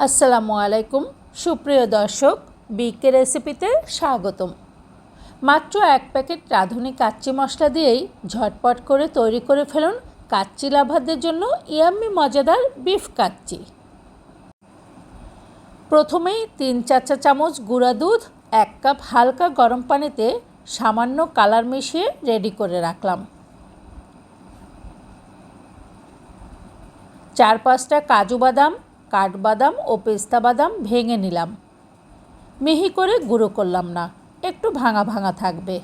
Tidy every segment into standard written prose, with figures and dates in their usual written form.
আসসালামু আলাইকুম সুপ্রিয় দর্শক, বিকে রেসিপিতে স্বাগতম। মাত্র এক প্যাকেট রাঁধুনি কাচ্চি মশলা দিয়েই ঝটপট করে তৈরি করে ফেলুন কাচ্চি লাভারদের জন্য ইয়াম্মি মজাদার বিফ কাচ্চি। প্রথমেই 3-4 চা চামচ গুঁড়া দুধ 1 কাপ হালকা গরম পানিতে সামান্য কালার মিশিয়ে রেডি করে রাখলাম। 4-5টা কাজু বাদাম, কাঠবাদাম ও পেস্তা বাদাম ভেঙে নিলাম। মিহি করে গুঁড়ো করলাম না, একটু ভাঙা ভাঙা থাকবে।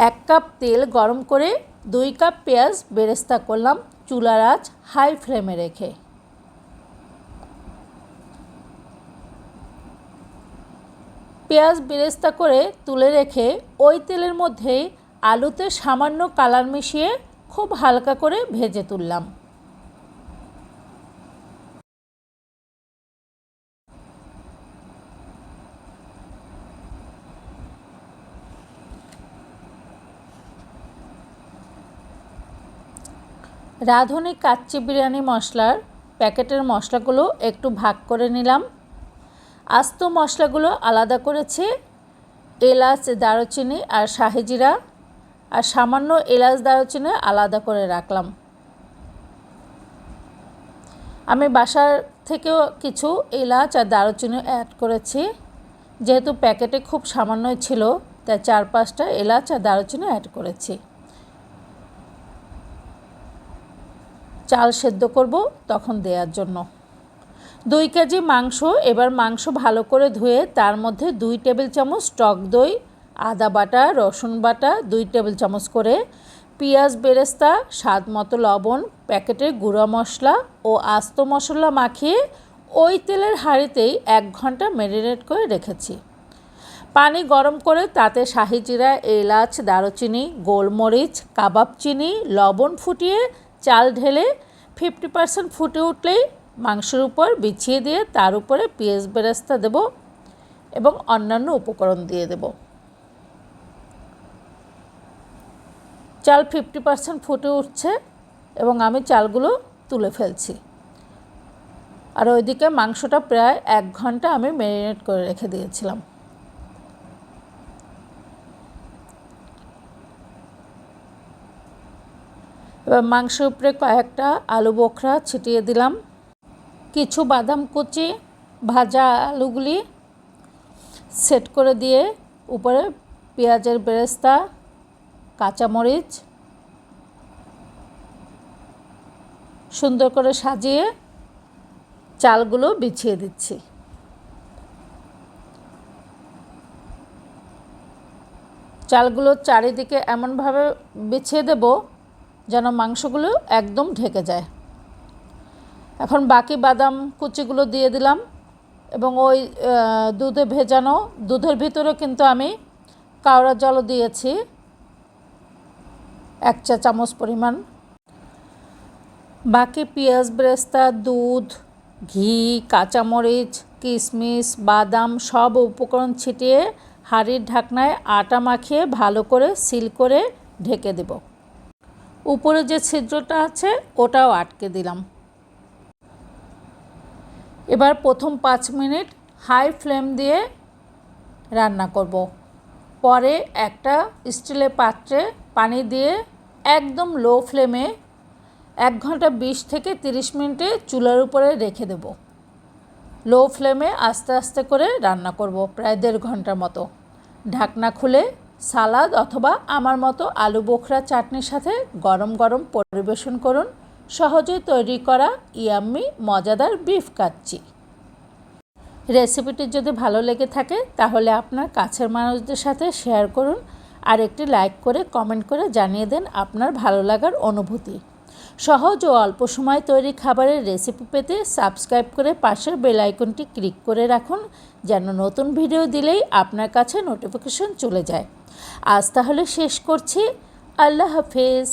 1 কাপ তেল গরম করে 2 কাপ পেঁয়াজ বেরেস্তা করলাম চুলার আঁচ হাই ফ্লেমে রেখে। পেঁয়াজ বেরেস্তা করে তুলে রেখে ওই তেলের মধ্যেই আলুতে সামান্য কালার মিশিয়ে খুব হালকা করে ভেজে তুললাম। রাঁধুনি কাচ্চি বিরিয়ানি মশলার প্যাকেটের মশলাগুলো একটু ভাগ করে নিলাম। আস্ত মশলাগুলো আলাদা করেছি, এলাচ, দারুচিনি আর শাহি জিরা, আর সামান্য এলাচ দারুচিনি আলাদা করে রাখলাম। আমি বাসার থেকেও কিছু এলাচ আর দারুচিনি অ্যাড করেছি, যেহেতু প্যাকেটে খুব সামান্যই ছিল তাই 4-5টা এলাচ আর দারুচিনি অ্যাড করেছি। চাল সেদ্ধ করব তখন দেওয়ার জন্য। 2 কেজি মাংস। এবার মাংস ভালো করে ধুয়ে তার মধ্যে 2 টেবিল চামচ টক দই, আদা বাটা, রসুন বাটা 2 টেবিল চামচ করে, পেঁয়াজ বেরেস্তা, স্বাদ মতো লবণ, প্যাকেটের গুঁড়া মশলা ও আস্ত মশলা মাখিয়ে ওই তেলের হাঁড়িতেই 1 ঘন্টা ম্যারিনেট করে রেখেছি। পানি গরম করে তাতে শাহি জিরা, এলাচ, দারুচিনি, গোলমরিচ, কাবাব চিনি, লবণ ফুটিয়ে চাল ঢেলে 50% ফুটে উঠলেই মাংসের উপর বিছিয়ে দিয়ে তার উপরে পেঁয়াজ বেরেস্তা দেব এবং অন্যান্য উপকরণ দিয়ে দেব। চাল 50% ফুটে উঠছে এবং আমি চালগুলো তুলে ফেলছি। আর ওইদিকে মাংসটা প্রায় 1 ঘন্টা আমি ম্যারিনেট করে রেখে দিয়েছিলাম। এবার মাংসের উপরে কয়েকটা আলু বোখরা ছিটিয়ে দিলাম। কিছু বাদাম কুচি ভাজা আলুগুলি সেট করে দিয়ে উপরে পেঁয়াজের বেরেস্তা, কাঁচামরিচ সুন্দর করে সাজিয়ে চালগুলো বিছিয়ে দিচ্ছি। চালগুলো চারিদিকে এমনভাবে বিছিয়ে দেব যেন মাংসগুলো একদম ঢেকে যায়। এখন বাকি বাদাম কুচিগুলো দিয়ে দিলাম এবং ওই দুধে ভেজানো দুধের ভিতরে কিন্তু আমি কাওড়া জলও দিয়েছি 1 চা চামচ পরিমাণ। বাকি পেঁয়াজ বেরেস্তা, দুধ, ঘি, কাঁচামরিচ, কিশমিশ, বাদাম সব উপকরণ ছিটিয়ে হাঁড়ির ঢাকনায় আটা মাখিয়ে ভালো করে সিল করে ঢেকে দেব। উপরে যে ছিদ্রটা আছে ওটাও আটকে দিলাম। এবার প্রথম 5 মিনিট হাই ফ্লেম দিয়ে রান্না করব। পরে একটা স্টিলের পাত্রে পানি দিয়ে একদম লো ফ্লেমে 1 ঘন্টা 20 থেকে 30 মিনিটে চুলার উপরে রেখে দেব। লো ফ্লেমে আস্তে আস্তে করে রান্না করব প্রায় 1.5 ঘন্টার মতো। ঢাকনা খুলে সালাদ অথবা আমার মতো আলু বোখরা চাটনির সাথে গরম গরম পরিবেশন করুন সহজেই তৈরি করা ইয়াম্মি মজাদার বিফ কাচ্চি। রেসিপিটি যদি ভালো লেগে থাকে তাহলে আপনার কাছের মানুষদের সাথে শেয়ার করুন আর একটি লাইক করে কমেন্ট করে জানিয়ে দেন আপনার ভালো লাগার অনুভূতি। সহজ ও অল্প সময় তৈরি খাবারের রেসিপি পেতে সাবস্ক্রাইব করে পাশের বেল আইকনটি ক্লিক করে রাখুন যেন নতুন ভিডিও দিলেই আপনার কাছে নোটিফিকেশন চলে যায়। আজ তাহলে শেষ করছি। আল্লাহ হাফেজ।